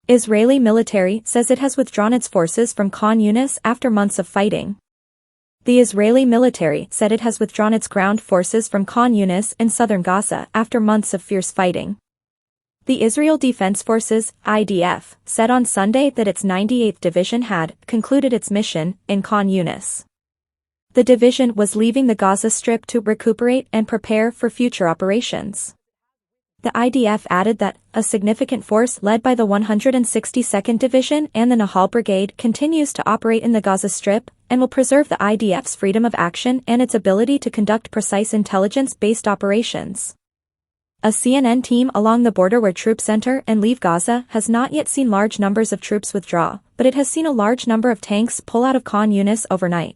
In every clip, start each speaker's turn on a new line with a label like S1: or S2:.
S1: Israeli military says it has withdrawn its forces from Khan Younis after months of fighting. The Israeli military said it has withdrawn its ground forces from Khan Younis in southern Gaza after months of fierce fighting. The Israel Defense Forces, IDF, said on Sunday that its 98th Division had concluded its mission in Khan Younis. The division was leaving the Gaza Strip to recuperate and prepare for future operations. The IDF added that a significant force led by the 162nd Division and the Nahal Brigade continues to operate in the Gaza Strip and will preserve the IDF's freedom of action and its ability to conduct precise intelligence-based operations. A CNN team along the border where troops enter and leave Gaza has not yet seen large numbers of troops withdraw, but it has seen a large number of tanks pull out of Khan Younis overnight.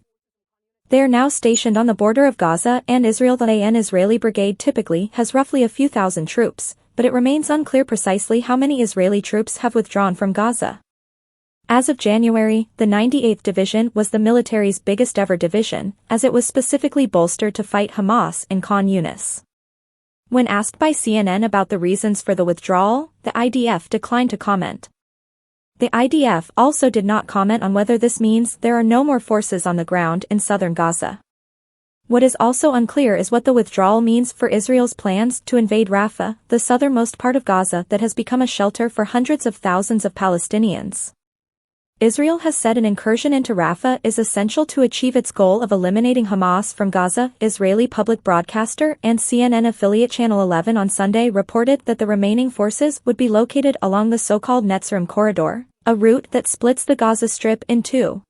S1: They are now stationed on the border of Gaza and Israel. An Israeli brigade typically has roughly a few thousand troops, but it remains unclear precisely how many Israeli troops have withdrawn from Gaza. As of January, the 98th Division was the military's biggest ever division, as it was specifically bolstered to fight Hamas in Khan Younis. When asked by CNN about the reasons for the withdrawal, the IDF declined to comment. The IDF also did not comment on whether this means there are no more forces on the ground in southern Gaza. What is also unclear is what the withdrawal means for Israel's plans to invade Rafah, the southernmost part of Gaza that has become a shelter for hundreds of thousands of Palestinians. Israel has said an incursion into Rafah is essential to achieve its goal of eliminating Hamas from Gaza. Israeli public broadcaster and CNN affiliate Channel 11 on Sunday reported that the remaining forces would be located along the so-called Netzarim corridor, a route that splits the Gaza Strip in two.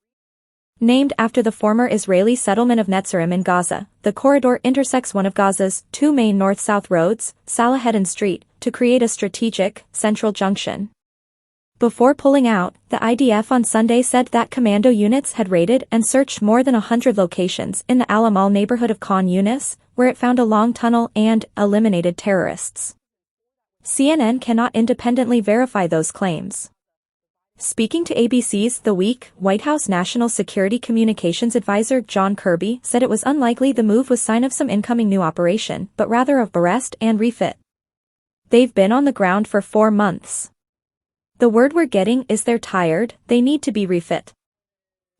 S1: Named after the former Israeli settlement of Netzarim in Gaza, the corridor intersects one of Gaza's two main north-south roads, Salaheddin Street, to create a strategic, central junction. Before pulling out, the IDF on Sunday said that commando units had raided and searched more than 100 locations in the Al Amal neighborhood of Khan Younis, where it found a long tunnel and eliminated terrorists. CNN cannot independently verify those claims. Speaking to ABC's The Week, White House National Security Communications Advisor John Kirby said it was unlikely the move was sign of some incoming new operation, but rather of arrest and refit. They've been on the ground for 4 months. The word we're getting is they're tired, they need to be refit.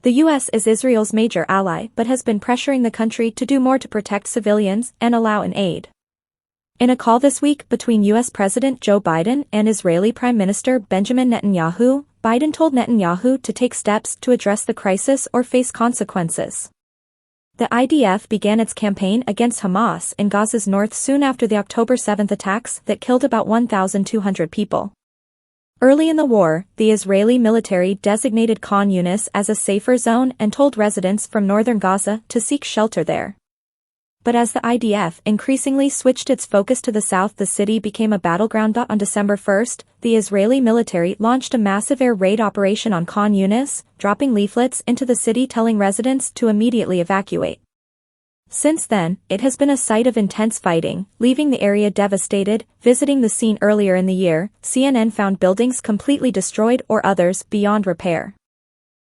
S1: The U.S. is Israel's major ally but has been pressuring the country to do more to protect civilians and allow an aid. In a call this week between U.S. President Joe Biden and Israeli Prime Minister Benjamin Netanyahu, Biden told Netanyahu to take steps to address the crisis or face consequences. The IDF began its campaign against Hamas in Gaza's north soon after the October 7 attacks that killed about 1,200 people. Early in the war, the Israeli military designated Khan Younis as a safer zone and told residents from northern Gaza to seek shelter there. But as the IDF increasingly switched its focus to the south, the city became a battleground. On December 1, the Israeli military launched a massive air raid operation on Khan Younis, dropping leaflets into the city telling residents to immediately evacuate. Since then, it has been a site of intense fighting, leaving the area devastated. Visiting the scene earlier in the year, CNN found buildings completely destroyed or others beyond repair.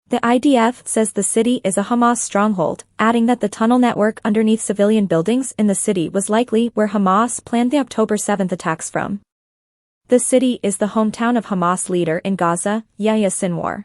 S1: The IDF says the city is a Hamas stronghold, adding that the tunnel network underneath civilian buildings in the city was likely where Hamas planned the October 7 attacks from. The city is the hometown of Hamas leader in Gaza, Yahya Sinwar.